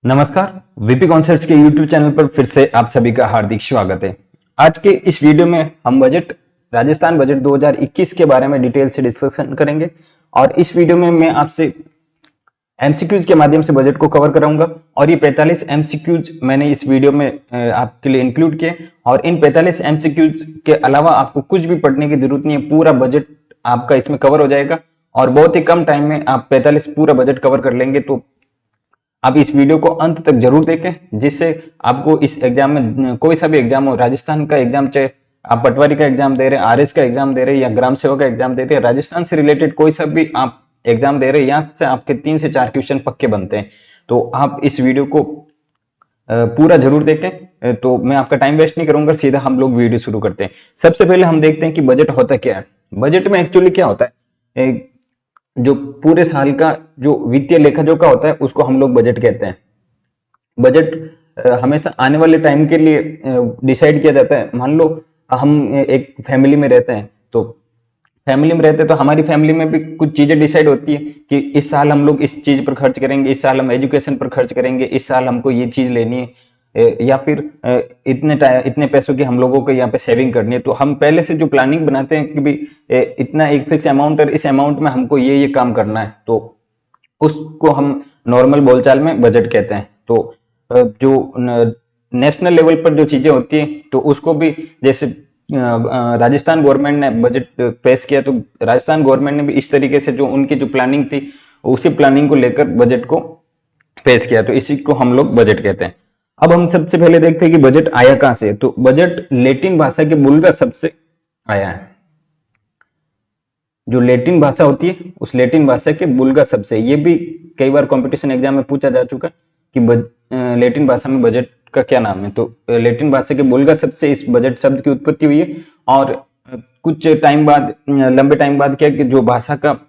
नमस्कार। VP concepts के YouTube channel पर फिर से आप सभी का हार्दिक स्वागत है। आज के इस वीडियो में हम राजस्थान बजट 2021 के बारे में डिटेल से डिस्कशन करेंगे और इस वीडियो में मैं आपसे एमसीक्यूज के माध्यम से बजट को कवर कराऊंगा और ये 45 एमसीक्यूज मैंने इस वीडियो में आपके लिए इंक्लूड किए और इन 45 एमसीक्यूज के अलावा आपको कुछ भी पढ़ने की जरूरत नहीं है। पूरा बजट आपका इसमें कवर हो जाएगा और बहुत ही कम टाइम में आप 45 पूरा बजट कवर कर लेंगे। तो आप इस वीडियो को अंत तक जरूर देखें, जिससे आपको इस एग्जाम में कोई सा भी एग्जाम हो, राजस्थान का एग्जाम, चाहे आप पटवारी का एग्जाम दे रहे हैं, आरएस का एग्जाम दे रहे हैं या ग्राम सेवक का एग्जाम देते हैं, राजस्थान से रिलेटेड कोई सा भी आप एग्जाम दे रहे हैं, यहाँ से आपके 3 से 4 क्वेश्चन पक्के बनते हैं। तो आप इस वीडियो को पूरा जरूर देखें। तो मैं आपका टाइम वेस्ट नहीं करूंगा, सीधा हम लोग वीडियो शुरू करते हैं। सबसे पहले हम देखते हैं कि बजट होता क्या है। बजट में एक्चुअली क्या होता है, जो पूरे साल का जो वित्तीय लेखा जोखा होता है उसको हम लोग बजट कहते हैं। बजट हमेशा आने वाले टाइम के लिए डिसाइड किया जाता है। मान लो हम एक फैमिली में रहते हैं, तो फैमिली में रहते हैं तो हमारी फैमिली में भी कुछ चीजें डिसाइड होती है कि इस साल हम लोग इस चीज पर खर्च करेंगे, इस साल हम एजुकेशन पर खर्च करेंगे, इस साल हमको ये चीज लेनी है, या फिर इतने पैसों की हम लोगों को यहाँ पे सेविंग करनी है। तो हम पहले से जो प्लानिंग बनाते हैं कि भी इतना एक फिक्स अमाउंट और इस अमाउंट में हमको ये काम करना है, तो उसको हम नॉर्मल बोलचाल में बजट कहते हैं। तो जो नेशनल लेवल पर जो चीजें होती है तो उसको भी, जैसे राजस्थान गवर्नमेंट ने बजट पेश किया, तो राजस्थान गवर्नमेंट ने भी इस तरीके से जो उनकी जो प्लानिंग थी उसी प्लानिंग को लेकर बजट को पेश किया, तो इसी को हम लोग बजट कहते हैं। अब हम सबसे पहले देखते हैं कि बजट आया कहां से। तो बजट लैटिन भाषा के बुल्गा शब्द से आया है। जो लैटिन भाषा होती है उस लैटिन भाषा के बुल्गा शब्द से, ये भी कई बार कंपटीशन एग्जाम में पूछा जा चुका है कि लैटिन भाषा में बजट का क्या नाम है। तो लैटिन भाषा के बुल्गा शब्द से इस बजट शब्द की उत्पत्ति हुई है और कुछ टाइम बाद, लंबे टाइम बाद क्या कि जो भाषा का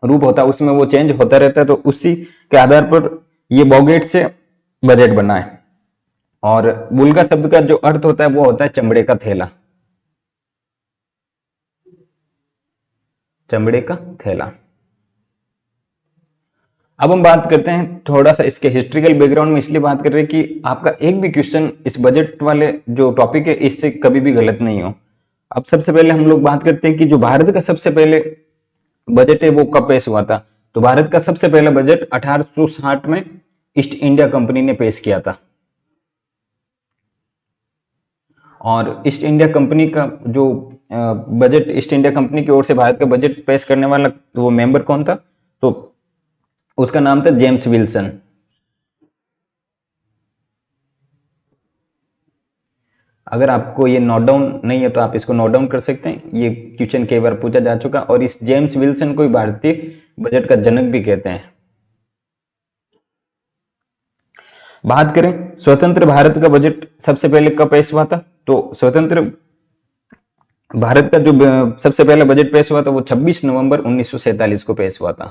रूप होता है उसमें वो चेंज होता रहता है, तो उसी के आधार पर ये बॉगेट से बजट बना है। और बुल्गा शब्द का जो अर्थ होता है वो होता है चमड़े का थैला, चमड़े का थैला। अब हम बात करते हैं थोड़ा सा इसके हिस्ट्रिकल बैकग्राउंड में, इसलिए बात कर रहे हैं कि आपका एक भी क्वेश्चन इस बजट वाले जो टॉपिक है इससे कभी भी गलत नहीं हो। अब सबसे पहले हम लोग बात करते हैं कि जो भारत का सबसे पहले बजट है वो कब पेश हुआ था। तो भारत का सबसे पहला बजट 1860 में ईस्ट इंडिया कंपनी ने पेश किया था। और ईस्ट इंडिया कंपनी का जो बजट, ईस्ट इंडिया कंपनी की ओर से भारत का बजट पेश करने वाला वो मेंबर कौन था, तो उसका नाम था जेम्स विल्सन। अगर आपको ये नोट डाउन नहीं है तो आप इसको नोट डाउन कर सकते हैं, ये क्वेश्चन कई बार पूछा जा चुका और इस जेम्स विल्सन को भारतीय बजट का जनक भी कहते हैं। बात करें स्वतंत्र भारत का बजट सबसे पहले कब पेश हुआ था, तो स्वतंत्र भारत का जो सबसे पहला बजट पेश हुआ था वो 26 नवंबर 1947 को पेश हुआ था।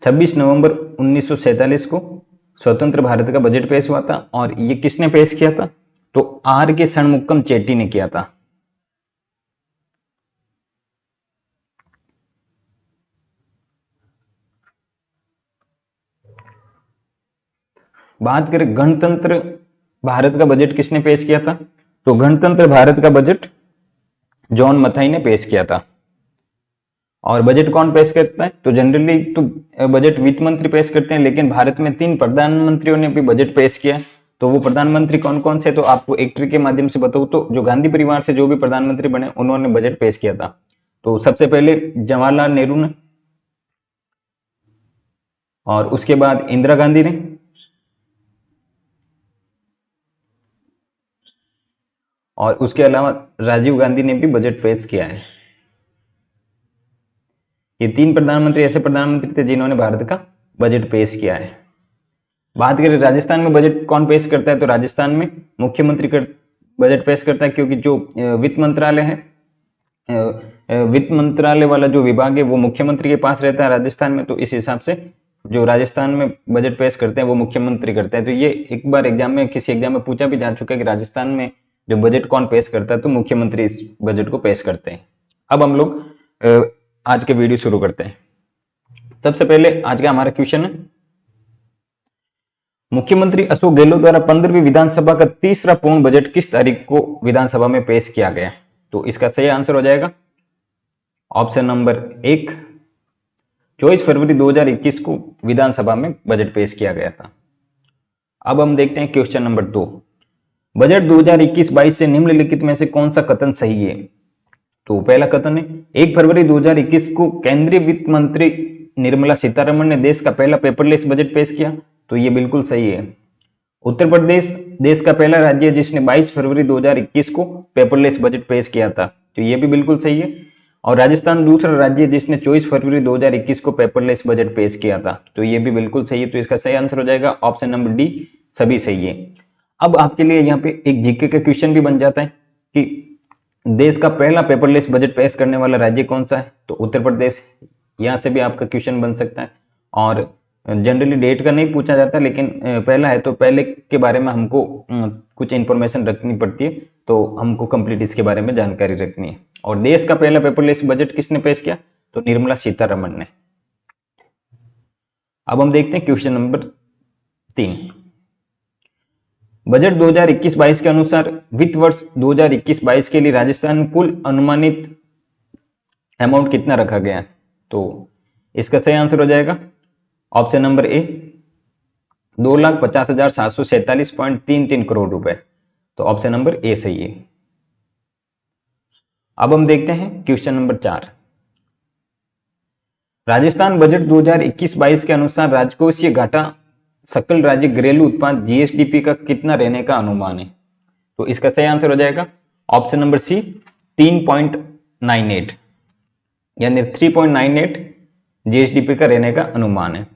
26 नवंबर 1947 को स्वतंत्र भारत का बजट पेश हुआ था और ये किसने पेश किया था, तो आर के षणमुखम चेट्टी ने किया था। बात करें गणतंत्र भारत का बजट किसने पेश किया था, तो गणतंत्र भारत का बजट जॉन मथाई ने पेश किया था। और बजट कौन पेश करता है, तो जनरली तो बजट वित्त मंत्री पेश करते हैं, लेकिन भारत में 3 प्रधानमंत्रियों ने भी बजट पेश किया। तो वो प्रधानमंत्री कौन कौन से, तो आपको एक ट्रिक के माध्यम से बताऊं तो जो गांधी परिवार से जो भी प्रधानमंत्री बने उन्होंने बजट पेश किया था। तो सबसे पहले जवाहरलाल नेहरू ने, और उसके बाद इंदिरा गांधी ने, और उसके अलावा राजीव गांधी ने भी बजट पेश किया है। ये 3 प्रधानमंत्री ऐसे प्रधानमंत्री थे जिन्होंने भारत का बजट पेश किया है। बात करें राजस्थान में बजट कौन पेश करता है, तो राजस्थान में मुख्यमंत्री बजट पेश करता है, क्योंकि जो वित्त मंत्रालय है, वित्त मंत्रालय वाला जो विभाग है वो मुख्यमंत्री के पास रहता है राजस्थान में। तो इस हिसाब से जो राजस्थान में बजट पेश करते हैं वो मुख्यमंत्री करते हैं। तो ये एक बार एग्जाम में, किसी एग्जाम में पूछा भी जा चुका है कि राजस्थान में जो बजट कौन पेश करता है, तो मुख्यमंत्री इस बजट को पेश करते हैं। अब हम लोग आज के वीडियो शुरू करते हैं। सबसे पहले आज का हमारा क्वेश्चन है, मुख्यमंत्री अशोक गहलोत द्वारा 15वीं विधानसभा का तीसरा पूर्ण बजट किस तारीख को विधानसभा में पेश किया गया? तो इसका सही आंसर हो जाएगा ऑप्शन नंबर 1, 24 फरवरी 2021 को विधानसभा में बजट पेश किया गया था। अब हम देखते हैं क्वेश्चन नंबर 2, बजट 2021-22 से निम्नलिखित में से कौन सा कथन सही है? तो पहला कथन है, 1 फरवरी 2021 को केंद्रीय वित्त मंत्री निर्मला सीतारमण ने देश का पहला पेपरलेस बजट पेश किया। तो ये बिल्कुल सही है। उत्तर प्रदेश देश का पहला राज्य है जिसने 22 फरवरी 2021 को पेपरलेस बजट पेश किया था। तो ये भी बिल्कुल सही है। और राजस्थान दूसरा राज्य है जिसने 24 फरवरी 2021 को पेपरलेस बजट पेश किया था। तो ये भी बिल्कुल सही है। तो इसका सही आंसर हो जाएगा ऑप्शन नंबर डी, सभी सही है। अब आपके लिए यहाँ पे एक जीके का क्वेश्चन भी बन जाता है कि देश का पहला पेपरलेस बजट पेश करने वाला राज्य कौन सा है? तो उत्तर प्रदेश। यहाँ से भी आपका क्वेश्चन बन सकता है। और जनरली डेट का नहीं पूछा जाता, लेकिन पहला है तो पहले के बारे में हमको कुछ इंफॉर्मेशन रखनी पड़ती है, तो हमको कंप्लीट इसके बारे में जानकारी रखनी है। और देश का पहला पेपरलेस बजट किसने पेश किया? तो निर्मला सीतारमण ने। अब हम देखते हैं क्वेश्चन नंबर 3, बजट 2021-22 के अनुसार वित्त वर्ष 2021-22 के लिए राजस्थान में कुल अनुमानित अमाउंट कितना रखा गया? तो इसका सही आंसर हो जाएगा ऑप्शन नंबर ए, 2,50,747.33 करोड़ रुपए। तो ऑप्शन नंबर ए सही है। अब हम देखते हैं क्वेश्चन नंबर 4, राजस्थान बजट 2021-22 के अनुसार राजकोषीय घाटा सकल राज्य घरेलू उत्पाद जीएसडीपी का कितना रहने का अनुमान है? तो इसका सही आंसर हो जाएगा ऑप्शन नंबर सी, 3.98, यानी 3.98 जीएसडीपी का रहने का अनुमान है।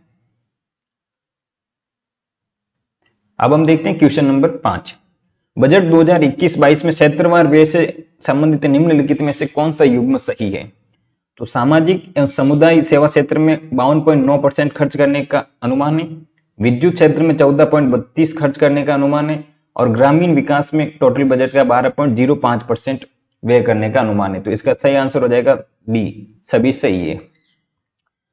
अब हम देखते हैं क्वेश्चन नंबर 5, बजट 2021-22 में क्षेत्रवार व्यय से संबंधित निम्नलिखित में से कौन सा युग्म सही है? तो सामाजिक एवं समुदाय सेवा क्षेत्र में 52.9% खर्च करने का अनुमान है, विद्युत क्षेत्र में 14.32 खर्च करने का अनुमान है, और ग्रामीण विकास में टोटल बजट का 12.05% व्यय करने का अनुमान है। तो इसका सही आंसर हो जाएगा बी, सभी सही है।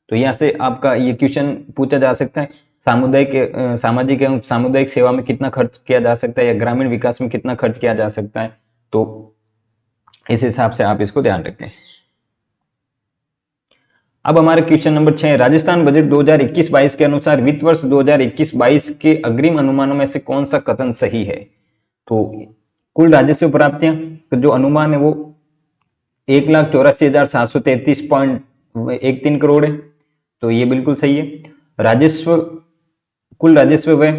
तो यहां से आपका ये क्वेश्चन पूछा जा सकता है, सामाजिक एवं सामुदायिक सेवा में कितना खर्च किया जा सकता है या ग्रामीण विकास में कितना खर्च किया जा सकता है। तो इस हिसाब से आप इसको ध्यान रखें। अब हमारे क्वेश्चन नंबर 6, राजस्थान बजट 2021-22 के अनुसार वित्त वर्ष 2021-22 के अग्रिम अनुमानों में से कौन सा कथन सही है? तो कुल राजस्व प्राप्तियां तो जो अनुमान है वो 1,84,733.13 करोड़ है। तो ये बिल्कुल सही है। कुल राजस्व व्यय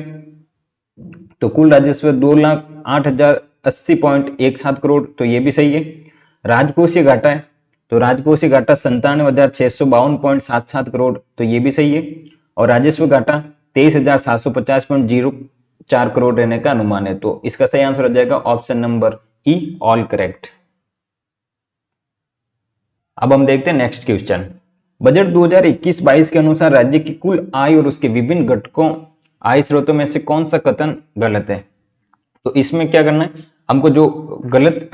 तो कुल राजस्व 2,08,080.17 करोड़। तो ये भी सही है। राजकोषीय घाटा है तो राजकोषीय घाटा 97,652.77 करोड़। तो ये भी सही है। और राजस्व घाटा 23,750.04 करोड़ रहने का अनुमान है। तो इसका सही आंसर हो जाएगा ऑप्शन नंबर ई, ऑल करेक्ट। अब हम देखते हैं नेक्स्ट क्वेश्चन, बजट 2021-22 के अनुसार राज्य की कुल आय और उसके विभिन्न घटकों आय स्रोतों में से कौन सा कथन गलत है? तो इसमें क्या करना है, हमको जो गलत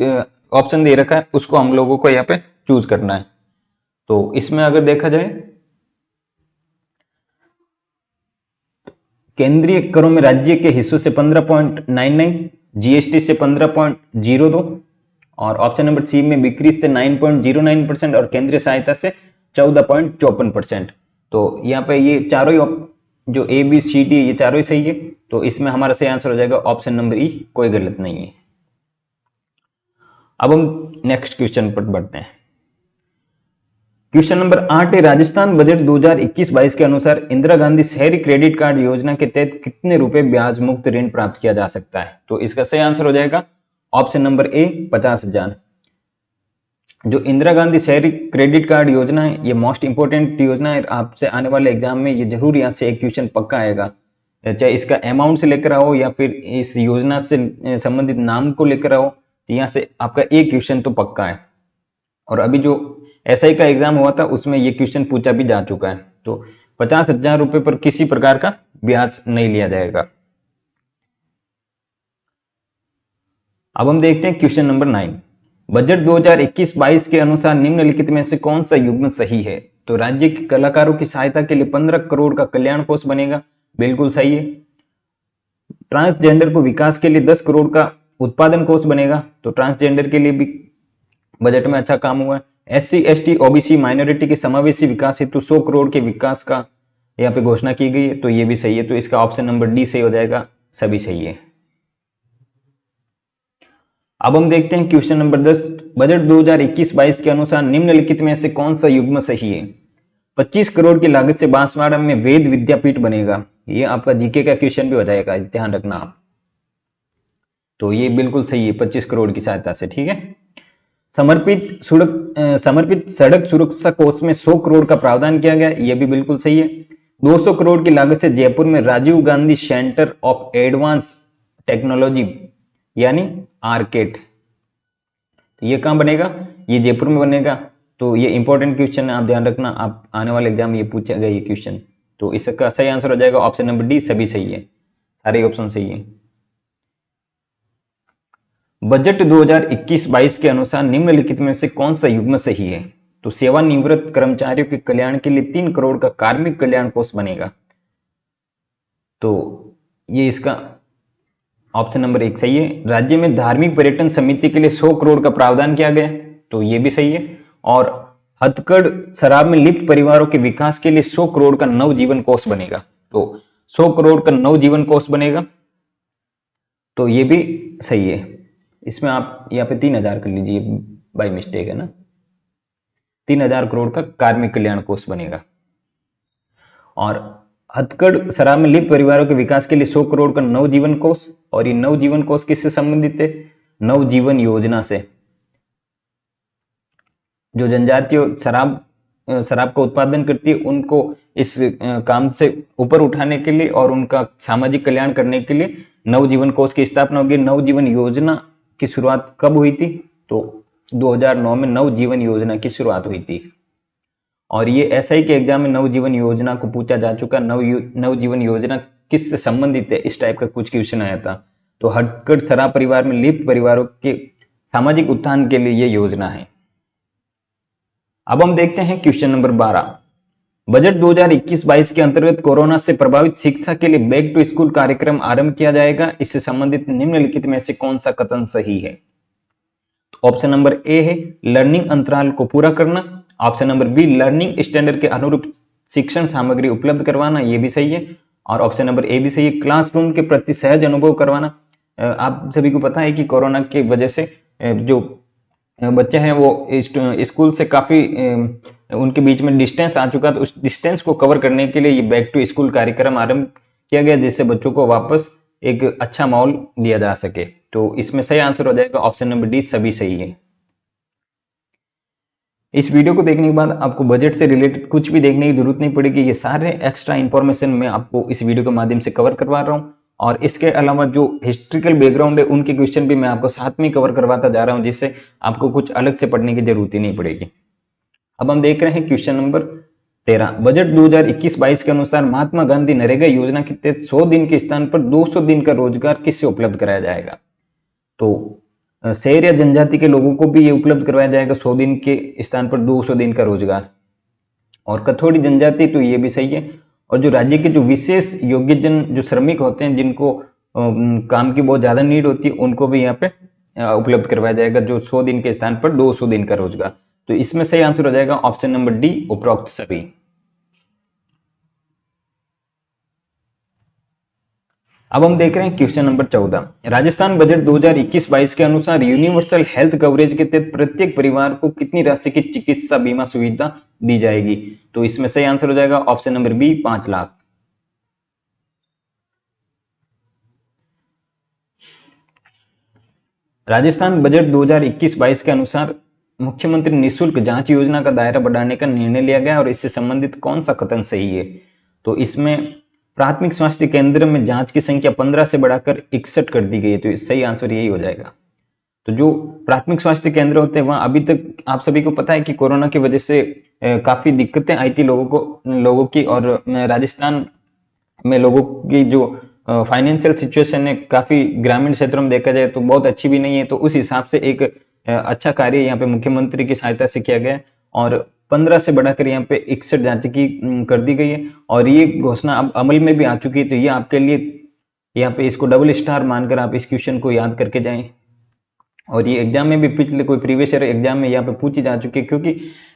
ऑप्शन दे रखा है उसको हम लोगों को यहाँ पे चूज करना है। तो इसमें अगर देखा जाए, केंद्रीय करों में राज्य के हिस्सों से 15.99, जीएसटी से 15.02, और ऑप्शन नंबर सी में बिक्री से 9.09% और केंद्रीय सहायता से 14.54%। तो यहाँ पे ये चारों ही जो ए बी सी डी ये चारों ही सही है। तो इसमें हमारा सही आंसर हो जाएगा ऑप्शन नंबर ई, कोई गलत नहीं है। अब हम नेक्स्ट क्वेश्चन पर बढ़ते हैं। क्वेश्चन नंबर 8 है, राजस्थान बजट 2021-22 के अनुसार इंदिरा गांधी शहरी क्रेडिट कार्ड योजना के तहत कितने रुपए ब्याज मुक्त ऋण प्राप्त किया जा सकता है? तो इसका सही आंसर हो जाएगा ऑप्शन नंबर ए, 50,000। जो इंदिरा गांधी शहरी क्रेडिट कार्ड योजना है ये मोस्ट इंपोर्टेंट योजना है। आपसे आने वाले एग्जाम में ये जरूर यहाँ से एक क्वेश्चन पक्का आएगा, चाहे इसका अमाउंट से लेकर आओ या फिर इस योजना से संबंधित नाम को लेकर आओ, तो यहाँ से आपका एक क्वेश्चन तो पक्का है। और अभी जो एसआई का एग्जाम हुआ था उसमें ये क्वेश्चन पूछा भी जा चुका है। तो 50,000 रुपए पर किसी प्रकार का ब्याज नहीं लिया जाएगा। अब हम देखते हैं क्वेश्चन नंबर 9, बजट 2021-22 के अनुसार निम्नलिखित में से कौन सा युग्म सही है? तो राज्य के कलाकारों की सहायता के लिए 15 करोड़ का कल्याण कोष बनेगा, बिल्कुल सही है। ट्रांसजेंडर को विकास के लिए 10 करोड़ का उत्पादन कोष बनेगा, तो ट्रांसजेंडर के लिए भी बजट में अच्छा काम हुआ है। एससी एसटी ओबीसी माइनॉरिटी के समावेशी विकास हेतु 100 करोड़ के विकास का यहाँ पे घोषणा की गई है, तो ये भी सही है। तो इसका ऑप्शन नंबर डी सही हो जाएगा, सभी सही है। अब हम देखते हैं क्वेश्चन नंबर 10, बजट 2021-22 के अनुसार निम्नलिखित में से कौन सा युग्म सही है? 25 करोड़ की लागत से बांसवाड़ा में वेद विद्यापीठ बनेगा। ये आपका जीके का क्वेश्चन भी हो जाएगा, ध्यान रखना आप। तो ये बिल्कुल सही है, 25 करोड़ की सहायता से, ठीक है। समर्पित सड़क सुरक्षा कोष में 100 करोड़ का प्रावधान किया गया, यह भी बिल्कुल सही है। 200 करोड़ की लागत से जयपुर में Rajiv Gandhi centre of advance technology यानी आर्केट, तो ये कहां बनेगा? ये जयपुर में बनेगा। तो ये इंपॉर्टेंट क्वेश्चन है, आप ध्यान रखना, आप आने वाले एग्जाम में ये पूछा गया ये क्वेश्चन। तो इसका सही आंसर हो जाएगा ऑप्शन नंबर डी, सभी सही है, सारे ऑप्शन सही है। बजट 2021-22 के अनुसार निम्नलिखित में से कौन सा युग्म सही है? तो सेवानिवृत्त कर्मचारियों के कल्याण के लिए 3 करोड़ का कार्मिक कल्याण कोष बनेगा, तो ये इसका ऑप्शन नंबर 1 सही है। राज्य में धार्मिक पर्यटन समिति के लिए 100 करोड़ का प्रावधान किया गया, तो ये भी सही है। और हथकड़ शराब में लिप्त परिवारों के विकास के लिए 100 करोड़ का नवजीवन कोष बनेगा, तो 100 करोड़ का नवजीवन कोष बनेगा, तो ये भी सही है। इसमें आप यहाँ पे 3000 कर लीजिए, बाय मिस्टेक है ना, 3000 करोड़ का कार्मिक कल्याण कोष बनेगा। और हथकड़ शराब में लिप्त परिवारों के विकास के लिए 100 करोड़ का नवजीवन कोष, और ये नवजीवन कोष किससे संबंधित है? नवजीवन योजना से। जो जनजातीय शराब का उत्पादन करती है उनको इस काम से ऊपर उठाने के लिए और उनका सामाजिक कल्याण करने के लिए नवजीवन कोष की स्थापना होगी। नवजीवन योजना की शुरुआत कब हुई थी? तो 2009 में नवजीवन योजना की शुरुआत हुई थी। और ये एसआई के एग्जाम में नवजीवन योजना को पूछा जा चुका, नवजीवन योजना किससे संबंधित है, इस टाइप का कुछ क्वेश्चन आया था। तो हटकड़ शराब परिवार में लिप्त परिवारों के सामाजिक उत्थान के लिए ये योजना है। अब हम देखते हैं क्वेश्चन नंबर 12, बजट 2021-22 के अंतर्गत कोरोना से प्रभावित शिक्षा के लिए बैक टू स्कूल कार्यक्रम आरंभ किया जाएगा, इससे संबंधित निम्नलिखित में से कौन सा कथन सही है? ऑप्शन नंबर ए है लर्निंग अंतराल को पूरा करना, option number be learning standard के अनुरूप शिक्षण सामग्री उपलब्ध करवाना, यह भी सही है। और ऑप्शन नंबर ए भी सही है, क्लासरूम के प्रति सहज अनुभव करवाना। आप सभी को पता है कि कोरोना की वजह से जो बच्चे हैं वो स्कूल से काफी उनके बीच में डिस्टेंस आ चुका, तो उस डिस्टेंस को कवर करने के लिए ये बैक टू स्कूल कार्यक्रम आरंभ किया गया, जिससे बच्चों को वापस एक अच्छा माहौल दिया जा सके। तो इसमें सही आंसर हो जाएगा ऑप्शन नंबर डी, सभी सही है। इस वीडियो को देखने के बाद आपको बजट से रिलेटेड कुछ भी देखने की जरूरत नहीं पड़ेगी, ये सारे एक्स्ट्रा इंफॉर्मेशन मैं आपको इस वीडियो के माध्यम से कवर करवा रहा हूँ। और इसके अलावा जो हिस्ट्रिकल बैकग्राउंड है उनके क्वेश्चन भी मैं आपको साथ में कवर करवाता जा रहा हूँ, जिससे आपको कुछ अलग से पढ़ने की जरूरत ही नहीं पड़ेगी। अब हम देख रहे हैं क्वेश्चन नंबर 13, बजट 2021-22 के अनुसार महात्मा गांधी नरेगा योजना के तहत 100 दिन के स्थान पर 200 दिन का रोजगार किससे उपलब्ध कराया जाएगा? तो शहर या जनजाति के लोगों को भी ये उपलब्ध करवाया जाएगा 100 दिन के स्थान पर 200 दिन का रोजगार। और कथोड़ी जनजाति, तो ये भी सही है। और जो राज्य के जो विशेष योग्यजन जो श्रमिक होते हैं, जिनको काम की बहुत ज्यादा नीड होती है, उनको भी यहाँ पे उपलब्ध करवाया जाएगा जो 100 दिन के स्थान पर 200 दिन का रोजगार। तो इसमें सही आंसर हो जाएगा ऑप्शन नंबर डी, उपरोक्त सभी। अब हम देख रहे हैं क्वेश्चन नंबर 14, राजस्थान बजट 2021-22 के अनुसार यूनिवर्सल हेल्थ कवरेज के तहत प्रत्येक परिवार को कितनी राशि की चिकित्सा बीमा सुविधा दी जाएगी? तो इसमें सही आंसर हो जाएगा option number B, 5 lakh. Rajasthan budget 2021-22 के अनुसार मुख्यमंत्री निःशुल्क जांच योजना का दायरा बढ़ाने का निर्णय लिया गया, और इससे संबंधित कौन सा कथन सही है? तो इसमें प्राथमिक स्वास्थ्य केंद्र में जांच की संख्या 15 से बढ़ाकर 61 कर दी गई है, तो सही आंसर यही हो जाएगा। तो जो प्राथमिक स्वास्थ्य केंद्र होते हैं वहां अभी तक आप सभी को पता है कि कोरोना की वजह से काफी दिक्कतें आई थी लोगों की, और राजस्थान में लोगों की जो फाइनेंशियल सिचुएशन है काफी ग्रामीण क्षेत्रों में देखा जाए तो बहुत अच्छी भी नहीं है। तो उस हिसाब से एक अच्छा कार्य यहाँ पे मुख्यमंत्री की सहायता से किया गया है और 15 से बढ़ाकर यहाँ पे 61 जांची कर दी गई है और ये घोषणा अब अमल में भी आ चुकी है। तो ये आपके लिए यहाँ पे इसको डबल स्टार मानकर आप इस क्वेश्चन को याद करके जाएं। और ये एग्जाम में भी पिछले कोई प्रीवियस ईयर एग्जाम में यहाँ पे पूछी जा चुकी है, क्योंकि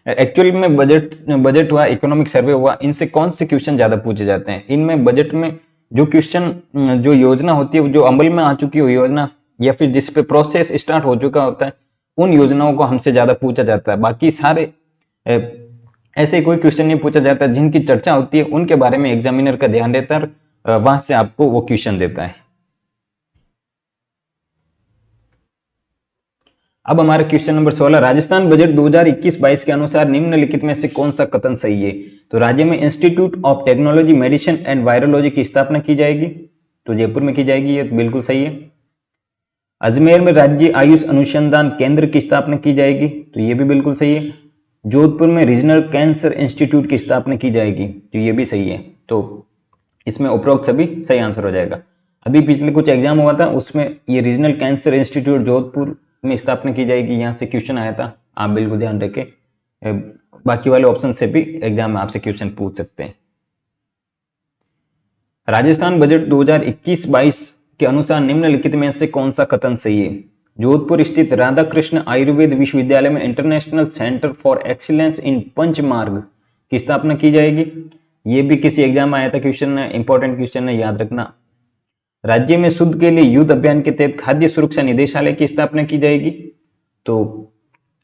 एक्चुअल में बजट हुआ, इकोनॉमिक सर्वे हुआ, इनसे कौन से क्वेश्चन ज्यादा पूछे जाते हैं। इनमें बजट में जो क्वेश्चन, जो योजना होती है, जो अमल में आ चुकी हो योजना या फिर जिस पे प्रोसेस स्टार्ट हो चुका होता है, उन योजनाओं को हमसे ज्यादा पूछा जाता है। बाकी सारे ऐसे कोई क्वेश्चन नहीं पूछा जाता, जिनकी चर्चा होती है उनके बारे में एग्जामिनर का ध्यान रहता है, वहां से आपको वो क्वेश्चन देता है। अब हमारा क्वेश्चन नंबर 16, राजस्थान बजट 2021-22 के अनुसार निम्नलिखित में से कौन सा कथन सही है। तो राज्य में institute of technology medicine and virology की स्थापना की जाएगी, तो जयपुर में की जाएगी, ये बिल्कुल सही है। अजमेर में राज्य आयुष अनुसंधान केंद्र की स्थापना की जाएगी, तो ये भी बिल्कुल सही है। जोधपुर में रीजनल कैंसर इंस्टीट्यूट की स्थापना की जाएगी, तो ये भी सही है। तो इसमें उपरोक्त सभी सही आंसर हो जाएगा। अभी पिछले कुछ एग्जाम हुआ था, उसमें ये रीजनल कैंसर इंस्टीट्यूट जोधपुर में स्थापना की जाएगी, यहां से क्वेश्चन आया था, आप बिल्कुल ध्यान रखें। बाकी वाले ऑप्शन से भी एग्जाम में आपसे क्वेश्चन पूछ सकते हैं। राजस्थान बजट 2021-22 के अनुसार निम्नलिखित में से कौन सा कथन सही है। जोधपुर स्थित राधा कृष्ण आयुर्वेद विश्वविद्यालय में international centre for excellence in Panchmarg की स्थापना की जाएगी, ये भी किसी एग्जाम में आया था क्वेश्चन है, इंपॉर्टेंट क्वेश्चन है, याद रखना। राज्य में शुद्ध के लिए युद्ध अभियान के तहत खाद्य सुरक्षा निदेशालय की स्थापना की जाएगी, तो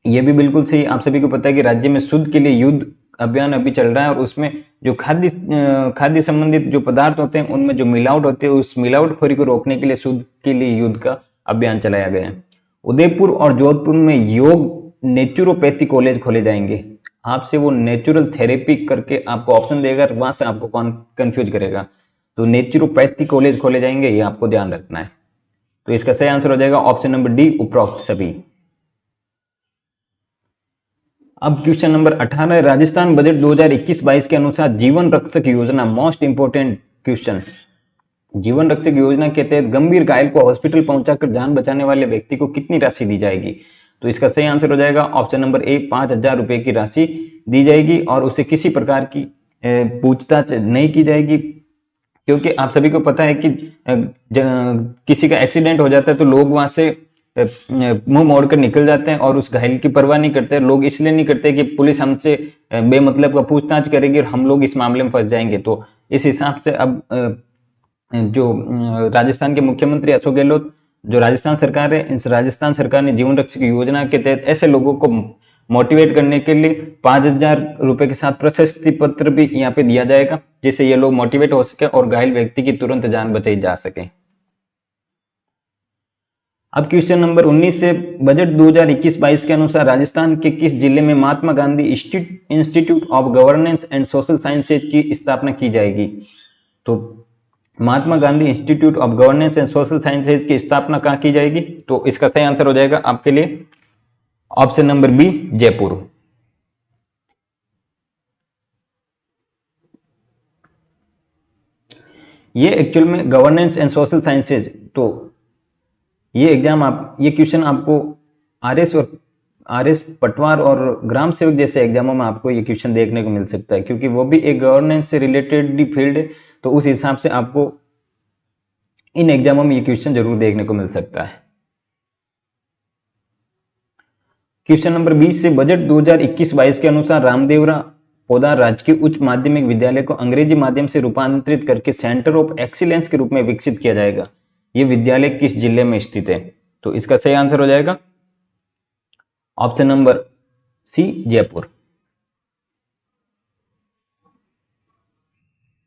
यह भी बिल्कुल सही। आप सभी को पता है कि राज्य में शुद्ध के लिए युद्ध अभियान अभी चल रहा है और उसमें जो खाद्य संबंधित जो पदार्थ होते हैं उनमें जो मिलावट होती है, उस मिलावटखोरी को रोकने के लिए शुद्ध के लिए युद्ध का अभियान चलाया गया है। उदयपुर और जोधपुर में योग नेचुरोपैथी कॉलेज खोले जाएंगे, आपसे वो नेचुरल थेरेपी करके आपको ऑप्शन देगा, वहां से आपको कौन कंफ्यूज करेगा। तो नेचुरोपैथी कॉलेज खोले जाएंगे, ये आपको ध्यान रखना है। तो इसका सही आंसर हो जाएगा ऑप्शन नंबर डी, उपरोक्त सभी। अब क्वेश्चन नंबर 18, राजस्थान बजट 2021-22 के अनुसार जीवन रक्षक योजना, मोस्ट इंपोर्टेंट क्वेश्चन, जीवन रक्षक योजना के तहत गंभीर घायल को हॉस्पिटल पहुंचाकर जान बचाने वाले व्यक्ति को कितनी राशि दी जाएगी। तो इसका सही आंसर हो जाएगा ऑप्शन नंबर ए, 5,000 रुपए की राशि दी जाएगी और उसे किसी प्रकार की पूछताछ नहीं की जाएगी, क्योंकि आप सभी को पता है कि किसी का एक्सीडेंट हो जाता है तो लोग वहां से मुंह मोड़कर निकल जाते हैं और उस घायल की परवाह नहीं करते। लोग इसलिए नहीं करते कि पुलिस हमसे बेमतलब का पूछताछ करेगी और हम लोग इस मामले में फंस जाएंगे। तो इस हिसाब से अब जो राजस्थान के मुख्यमंत्री अशोक गहलोत, जो राजस्थान सरकार है, इस राजस्थान सरकार ने जीवन रक्षक योजना के तहत ऐसे लोगों को मोटिवेट करने के लिए 5,000 रुपए के साथ प्रशस्ति पत्र भी यहाँ पे दिया जाएगा, जिससे ये लोग मोटिवेट हो सके और घायल व्यक्ति की तुरंत जान बचाई जा सके। अब क्वेश्चन नंबर 19 से, बजट 2021-22 के अनुसार राजस्थान के किस जिले में Mahatma Gandhi institute of governance and social sciences की स्थापना की जाएगी। तो Mahatma Gandhi institute of governance and social sciences की स्थापना कहां की जाएगी। तो इसका सही आंसर हो जाएगा आपके लिए ऑप्शन नंबर बी, जयपुर। ये एक्चुअल में गवर्नेंस एंड सोशल साइंसेज, तो ये एग्जाम ये क्वेश्चन आपको आरएस पटवार और ग्राम सेवक जैसे एग्जामों में आपको ये क्वेश्चन देखने को मिल सकता है, क्योंकि वो भी एक गवर्नेंस से रिलेटेड फील्ड है। तो उस हिसाब से आपको इन एग्जामों में ये क्वेश्चन जरूर देखने को मिल सकता है। क्वेश्चन नंबर 20 से, बजट 2021-22 के अनुसार रामदेवरा पोदार राजकीय उच्च माध्यमिक विद्यालय को अंग्रेजी माध्यम से रूपांतरित करके सेंटर ऑफ एक्सीलेंस के रूप में विकसित किया जाएगा। ये विद्यालय किस जिले में स्थित है। तो इसका सही आंसर हो जाएगा ऑप्शन नंबर सी, जयपुर।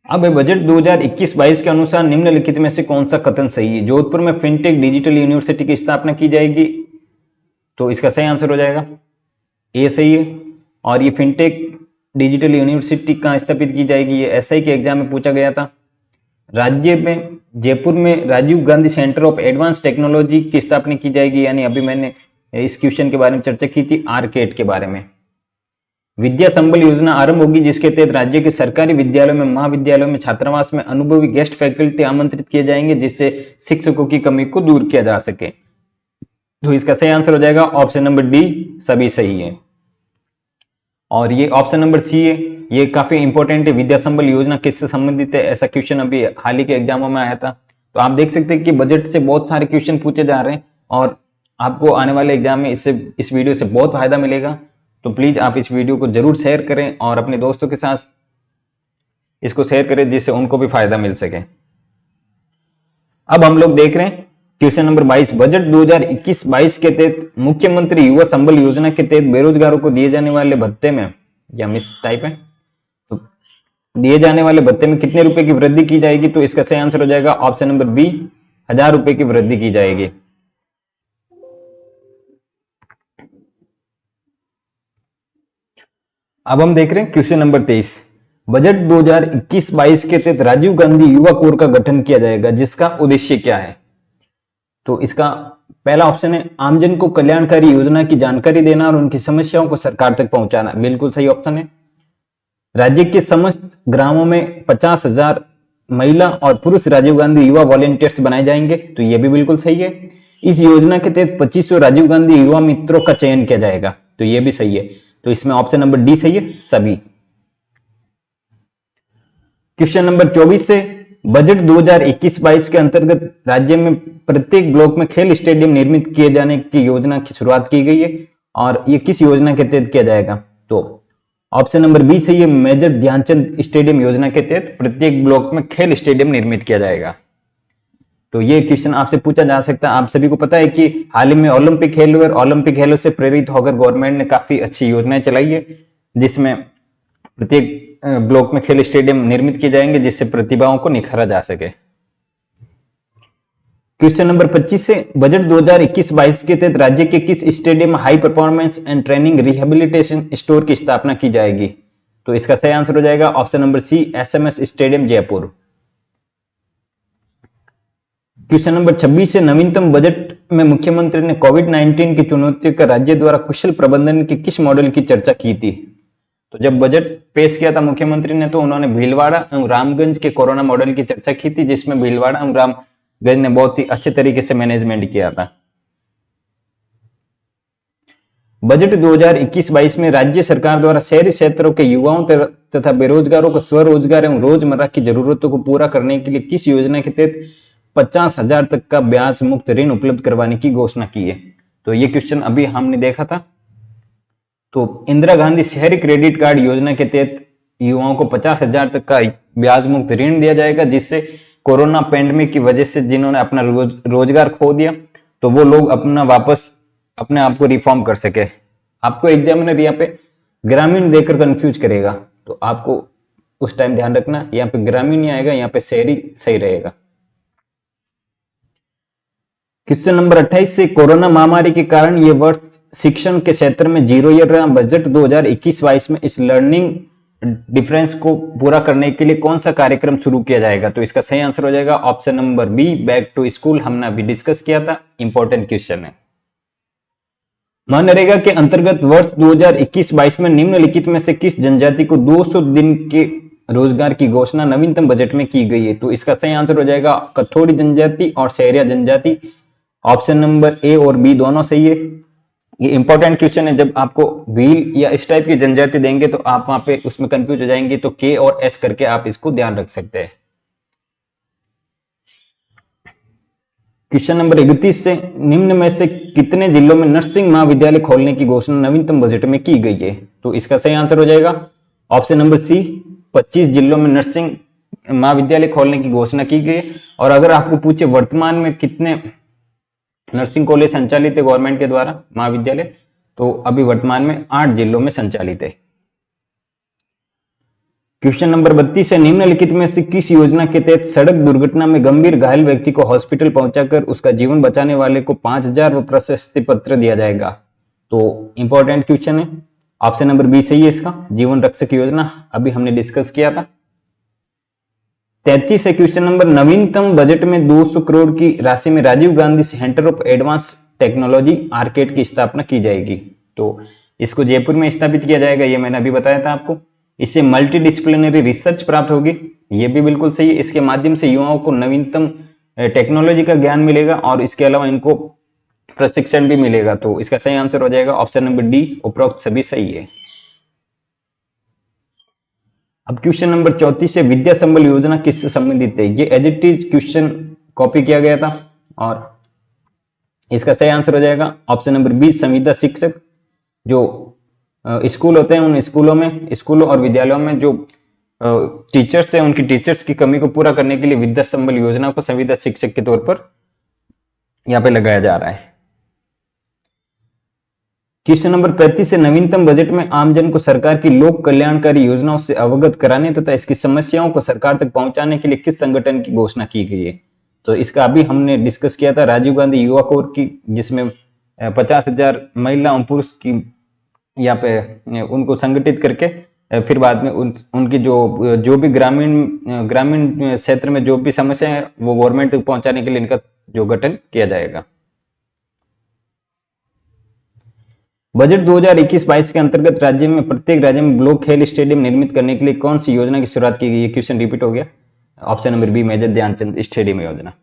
अब बजट 2021-22 के अनुसार निम्नलिखित में से कौन सा कथन सही है। जोधपुर में फिनटेक डिजिटल यूनिवर्सिटी की स्थापना की जाएगी, तो इसका सही आंसर हो जाएगा ए, सही है। और ये फिनटेक डिजिटल यूनिवर्सिटी कहां स्थापित की जाएगी, ये एसआई के एग्जाम में पूछा गया था। राज्य में जयपुर में Rajiv Gandhi centre of advance technology की स्थापना की जाएगी, यानी अभी मैंने इस क्वेश्चन के बारे में चर्चा की थी, आरकेट के बारे में। विद्या संबल योजना आरंभ होगी, जिसके तहत राज्य के सरकारी विद्यालयों में, महाविद्यालयों में छात्रावास में अनुभवी गेस्ट फैकल्टी आमंत्रित किए जाएंगे, जिससे शिक्षकों की कमी को दूर किया जा सके। तो इसका सही आंसर हो जाएगा ऑप्शन नंबर डी, सभी सही है। और ये ऑप्शन नंबर सी है, ये काफी इंपॉर्टेंट है। विद्या संबल योजना किससे संबंधित है, ऐसा क्वेश्चन अभी हाल ही के एग्जामों में आया था। तो आप देख सकते हैं कि बजट से बहुत सारे क्वेश्चन पूछे जा रहे हैं और आपको आने वाले एग्जाम में इस वीडियो से बहुत फायदा मिलेगा। तो प्लीज आप इस वीडियो को जरूर शेयर करें और अपने दोस्तों के साथ इसको शेयर करें जिससे उनको भी फायदा मिल सके। अब हम लोग देख रहे हैं क्वेश्चन नंबर 22। बजट 2021-22 के तहत मुख्यमंत्री युवा संबल योजना के तहत बेरोजगारों को दिए जाने वाले भत्ते में, या मिस टाइप है, तो दिए जाने वाले भत्ते में कितने रुपए की वृद्धि की जाएगी, तो इसका सही आंसर हो जाएगा ऑप्शन नंबर बी, 1000 रुपए की वृद्धि की जाएगी। अब हम देख रहे हैं क्वेश्चन नंबर 23। बजट 2021-22 के तहत राजीव गांधी युवा कोर का गठन किया जाएगा, जिसका उद्देश्य क्या है। तो इसका पहला ऑप्शन है आमजन को कल्याणकारी योजना की जानकारी देना और उनकी समस्याओं को सरकार तक पहुंचाना, बिल्कुल सही ऑप्शन है। राज्य के समस्त ग्रामों में 50,000 महिला और पुरुष राजीव गांधी युवा वॉलेंटियर्स बनाए जाएंगे, तो यह भी बिल्कुल सही है। इस योजना के तहत 2500 राजीव गांधी युवा मित्रों का चयन किया जाएगा, तो यह भी सही है। तो इसमें ऑप्शन नंबर डी सही है, सभी। क्वेश्चन नंबर 24 से बजट 2021-22 के अंतर्गत राज्य में प्रत्येक ब्लॉक में खेल स्टेडियम निर्मित किए जाने की योजना की शुरुआत की गई है और ये किस योजना के तहत किया जाएगा, तो ऑप्शन नंबर बी सही है, मेजर ध्यानचंद स्टेडियम योजना के तहत प्रत्येक ब्लॉक में खेल स्टेडियम निर्मित किया जाएगा। तो ये क्वेश्चन आपसे पूछा जा सकता है। आप सभी को पता है कि हाल ही में ओलंपिक खेल हुए और ओलंपिक खेलों से प्रेरित होकर गवर्नमेंट ने काफी अच्छी योजनाएं चलाई है, जिसमें प्रत्येक ब्लॉक में खेल स्टेडियम निर्मित किए जाएंगे जिससे प्रतिभाओं को निखारा जा सके। क्वेश्चन नंबर 25 से बजट 2021-22 के तहत राज्य के किस स्टेडियम में high performance and training rehabilitation store की स्थापना की जाएगी, तो इसका सही आंसर हो जाएगा option number C, SMS stadium Jaipur. Question number 26 से नवीनतम बजट में मुख्यमंत्री ने कोविड-19 की चुनौतियों का राज्य द्वारा कुशल प्रबंधन के किस मॉडल की चर्चा की थी। तो जब बजट पेश किया था मुख्यमंत्री ने, तो उन्होंने भीलवाड़ा एवं रामगंज के कोरोना मॉडल की चर्चा की थी, जिसमें भीलवाड़ा एवं रामगंज ने बहुत ही अच्छे तरीके से मैनेजमेंट किया था। बजट 2021-22 में राज्य सरकार द्वारा शहरी क्षेत्रों के युवाओं तथा बेरोजगारों को स्वरोजगार एवं रोजमर्रा की जरूरतों को पूरा करने के लिए किस योजना के तहत 50,000 तक का ब्याज मुक्त ऋण उपलब्ध करवाने की घोषणा की है। तो ये क्वेश्चन अभी हमने देखा था। तो इंदिरा गांधी शहरी क्रेडिट कार्ड योजना के तहत युवाओं को 50,000 तक का ब्याज मुक्त ऋण दिया जाएगा, जिससे कोरोना पैंडेमिक की वजह से जिन्होंने अपना रोजगार खो दिया, तो वो लोग अपना वापस अपने आप को रिफॉर्म कर सके। आपको एग्जामिनर यहाँ पे ग्रामीण देकर कंफ्यूज करेगा, तो आपको उस टाइम ध्यान रखना, यहाँ पे ग्रामीण नहीं आएगा, यहाँ पे शहरी सही रहेगा। क्वेश्चन नंबर 28 से कोरोना महामारी के कारण यह वर्ष शिक्षण के क्षेत्र में जीरो ईयर रहा। बजट 2021-22 में इस लर्निंग डिफरेंस को पूरा करने के लिए कौन सा कार्यक्रम शुरू किया जाएगा, तो इसका सही आंसर हो जाएगा option number B, back to school. हमने अभी डिस्कस किया था, इंपॉर्टेंट क्वेश्चन है। मनरेगा के अंतर्गत वर्ष 2021-22 में निम्नलिखित में से किस जनजाति को 200 दिन के रोजगार की घोषणा नवीनतम बजट में की गई है, तो इसका सही आंसर हो जाएगा कथोड़ी जनजाति और सहरिया जनजाति। ऑप्शन नंबर ए और बी दोनों सही है। ये इंपॉर्टेंट क्वेश्चन है, जब आपको भील या इस टाइप की जनजाति देंगे तो आप वहां पे उसमें कंफ्यूज हो जाएंगे, तो के और एस करके आप इसको ध्यान रख सकते हैं। क्वेश्चन नंबर 31 से निम्न में से कितने जिलों में नर्सिंग महाविद्यालय खोलने की घोषणा नवीनतम बजट में की गई है, तो इसका सही आंसर हो जाएगा ऑप्शन नंबर सी, 25 जिलों में नर्सिंग महाविद्यालय खोलने की घोषणा की गई है। और अगर आपको पूछे वर्तमान में कितने नर्सिंग कॉलेज संचालित है गवर्नमेंट के द्वारा महाविद्यालय, तो अभी वर्तमान में 8 जिलों में संचालित है। क्वेश्चन नंबर 32 है निम्नलिखित में से किस योजना के तहत सड़क दुर्घटना में गंभीर घायल व्यक्ति को हॉस्पिटल पहुंचाकर उसका जीवन बचाने वाले को 5,000 व प्रशस्ति पत्र दिया जाएगा, तो इंपॉर्टेंट क्वेश्चन है। ऑप्शन नंबर बी सही है इसका, जीवन रक्षक योजना, अभी हमने डिस्कस किया था। 33 है क्वेश्चन नंबर, नवीनतम बजट में 200 करोड़ की राशि में Rajiv Gandhi centre of advance technology RCAT की स्थापना की जाएगी, तो इसको जयपुर में स्थापित किया जाएगा, ये मैंने अभी बताया था आपको। इससे मल्टी डिसिप्लिनरी रिसर्च प्राप्त होगी, ये भी बिल्कुल सही है। इसके माध्यम से युवाओं को नवीनतम टेक्नोलॉजी का ज्ञान मिलेगा और इसके अलावा इनको प्रशिक्षण भी मिलेगा। तो इसका सही आंसर हो जाएगा ऑप्शन नंबर डी, उपरोक्त सभी सही है। अब क्वेश्चन नंबर 34 से विद्या संबल योजना किससे संबंधित है? ये as it is question copy किया गया था और इसका सही आंसर हो जाएगा ऑप्शन नंबर बी, संविदा शिक्षक। जो स्कूल होते हैं, उन स्कूलों और विद्यालयों में जो टीचर्स हैं, उनकी टीचर्स की कमी को पूरा करने के लिए विद्या संबल योजना को संविदा शिक्षक के तौर पर यहाँ पे लगाया जा रहा है। क्वेश्चन नंबर 35 से नवीनतम बजट में आमजन को सरकार की लोक कल्याणकारी योजनाओं से अवगत कराने तथा इसकी समस्याओं को सरकार तक पहुंचाने के लिए किस संगठन की घोषणा की गई है? तो इसका अभी हमने डिस्कस किया था, राजीव गांधी युवा कोर की, जिसमें 50,000 महिला और पुरुष की यहाँ पे उनको संगठित करके फिर बाद में उनकी जो भी ग्रामीण क्षेत्र में जो भी समस्या है वो गवर्नमेंट तक पहुंचाने के लिए इनका जो गठन किया जाएगा। बजट 2021-22 के अंतर्गत राज्य में प्रत्येक राज्य में ब्लॉक खेल स्टेडियम निर्मित करने के लिए कौन सी योजना की शुरुआत की गई है? क्वेश्चन रिपीट हो गया। Option number B, major Dhyanchand stadium योजना।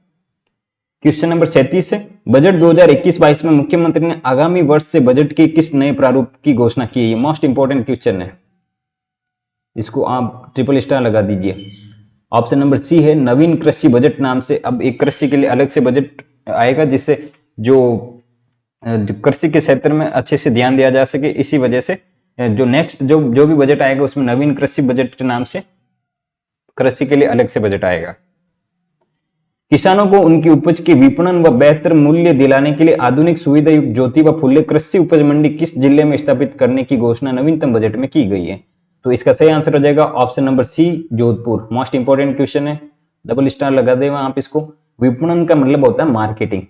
क्वेश्चन नंबर 37 है, बजट 2021-22 में मुख्यमंत्री ने आगामी वर्ष से बजट के किस नए प्रारूप की घोषणा की है? ये मोस्ट इंपोर्टेंट क्वेश्चन है, इसको आप ट्रिपल स्टार लगा दीजिए। ऑप्शन नंबर सी है नवीन कृषि बजट नाम से अब एक कृषि के लिए अलग से बजट आएगा, जिससे जो कृषि के क्षेत्र में अच्छे से ध्यान दिया जा सके। इसी वजह से जो नेक्स्ट जो भी बजट आएगा उसमें नवीन कृषि बजट के नाम से कृषि के लिए अलग से बजट आएगा। किसानों को उनकी उपज के विपणन व बेहतर मूल्य दिलाने के लिए आधुनिक सुविधा युक्त ज्योति व फुले कृषि उपज मंडी किस जिले में स्थापित करने की घोषणा नवीनतम बजट में की गई है? तो इसका सही आंसर हो जाएगा option number C, Jodhpur. Most important question है, डबल स्टार लगा देगा आप इसको। विपणन का मतलब होता है मार्केटिंग।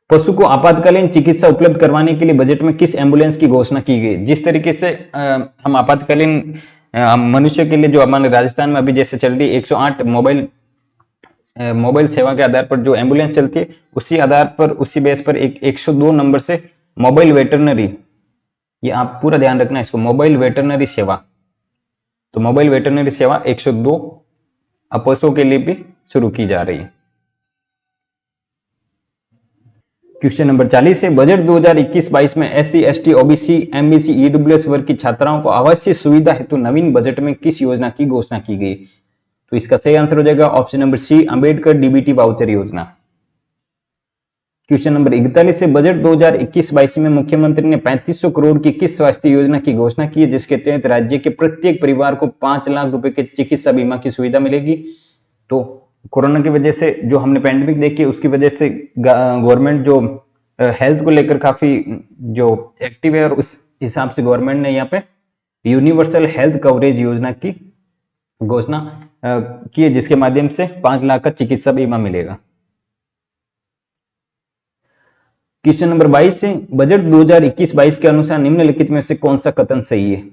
पशु को आपातकालीन चिकित्सा उपलब्ध करवाने के लिए बजट में किस एम्बुलेंस की घोषणा की गई? जिस तरीके से हम आपातकालीन मनुष्य के लिए जो हमारे राजस्थान में अभी जैसे चल रही 108 मोबाइल सेवा के आधार पर जो एम्बुलेंस चलती है, उसी आधार पर उसी बेस पर एक 102 नंबर से मोबाइल वेटरनरी, ये आप पूरा ध्यान रखना इसको, मोबाइल वेटरनरी सेवा। तो मोबाइल वेटरनरी सेवा 102 पशुओं के लिए भी शुरू की जा रही है। क्वेश्चन नंबर 40 है, बजट 2021-22 में SC, ST, OBC, MBC, EWS वर्ग की छात्राओं को आवासीय सुविधा हेतु नवीन बजट में किस योजना की घोषणा की गई? तो इसका सही आंसर हो जाएगा option number C, Ambedkar DBT voucher योजना। क्वेश्चन नंबर 41 है, बजट 2021-22 में मुख्यमंत्री ने 3500 करोड़ की किस स्वास्थ्य योजना की घोषणा की है, जिसके तहत राज्य के प्रत्येक परिवार को 5 लाख रुपए के चिकित्सा बीमा की सुविधा मिलेगी? तो कोरोना की वजह से जो हमने पैंडेमिक देखी उसकी वजह से गवर्नमेंट जो हेल्थ को लेकर काफी जो एक्टिव है, और उस हिसाब से गवर्नमेंट ने यहाँ पे यूनिवर्सल हेल्थ कवरेज योजना की घोषणा की है, जिसके माध्यम से 5 लाख का चिकित्सा बीमा मिलेगा। क्वेश्चन नंबर 22 है, बजट 2021-22 के अनुसार निम्नलिखित में से कौन सा कथन सही है?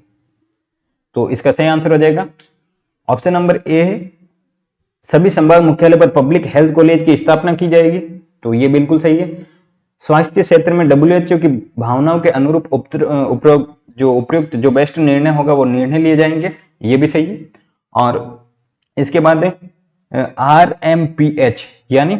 तो इसका सही आंसर हो जाएगा ऑप्शन नंबर ए है, सभी संभाग मुख्यालय पर पब्लिक हेल्थ कॉलेज की स्थापना की जाएगी। तो ये बिल्कुल सही है। स्वास्थ्य क्षेत्र में WHO की भावनाओं के अनुरूप उपयुक्त जो बेस्ट निर्णय होगा वो निर्णय लिए जाएंगे, ये भी सही है। और इसके बाद है RMPH यानी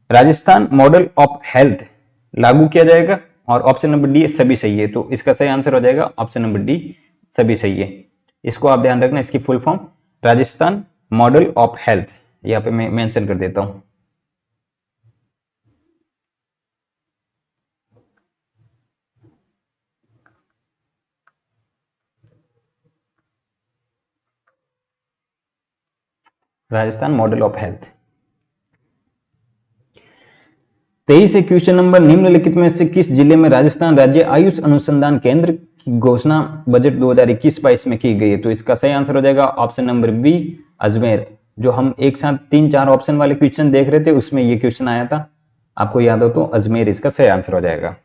राजस्थान मॉडल ऑफ हेल्थ लागू किया जाएगा, और ऑप्शन नंबर डी सभी सही है। तो इसका सही आंसर हो जाएगा ऑप्शन नंबर डी, सभी सही है। इसको आप ध्यान रखना, इसकी full form Rajasthan model of health, यहाँ पे मैं मेंशन कर देता हूं। Rajasthan model of health. 23 है, क्वेश्चन नंबर, निम्नलिखित में से किस जिले में राजस्थान राज्य आयुष अनुसंधान केंद्र की घोषणा बजट 2021-22 में की गई है? तो इसका सही आंसर हो जाएगा ऑप्शन नंबर बी, अजमेर। जो हम एक साथ 3-4 ऑप्शन वाले क्वेश्चन देख रहे थे उसमें ये क्वेश्चन आया था, आपको याद हो तो अजमेर इसका सही आंसर हो जाएगा।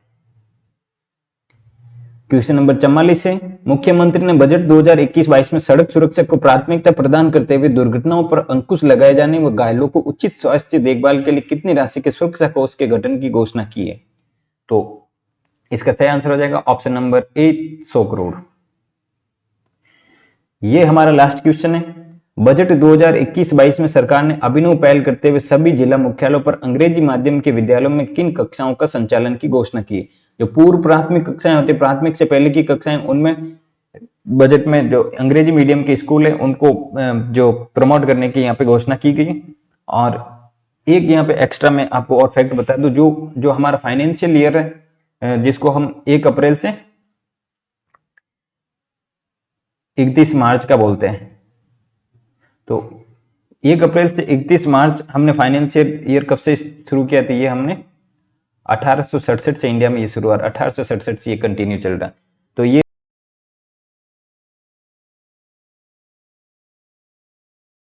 क्वेश्चन नंबर 44 है, मुख्यमंत्री ने बजट 2021-22 में सड़क सुरक्षा को प्राथमिकता प्रदान करते हुए दुर्घटनाओं पर अंकुश लगाए जाने व घायलों को उचित स्वास्थ्य देखभाल के लिए कितनी राशि के सुरक्षा कोष के गठन की घोषणा की है? तो इसका सही आंसर हो जाएगा ऑप्शन नंबर ए, 100 करोड़। ये हमारा लास्ट क्वेश्चन है। बजट 2021-22 में सरकार ने अभिनव पहल करते हुए सभी जिला मुख्यालयों पर अंग्रेजी माध्यम के विद्यालयों में किन कक्षाओं का संचालन की घोषणा की। जो पूर्व प्राथमिक कक्षाएं होती है, प्राथमिक से पहले की कक्षाएं, उनमें बजट में जो अंग्रेजी मीडियम के स्कूल है उनको जो प्रमोट करने की यहाँ पे घोषणा की गई। और एक यहाँ पे एक्स्ट्रा मैं आपको और फैक्ट बता दूं, जो हमारा फाइनेंशियल ईयर है जिसको हम 1 अप्रैल से 31 मार्च का बोलते हैं, तो 1 अप्रैल से 31 मार्च हमने फाइनेंशियल ईयर कब से शुरू किया था, ये हमने 1867 से इंडिया में ये शुरू हुआ, 1867 से ये कंटिन्यू चल रहा है। तो ये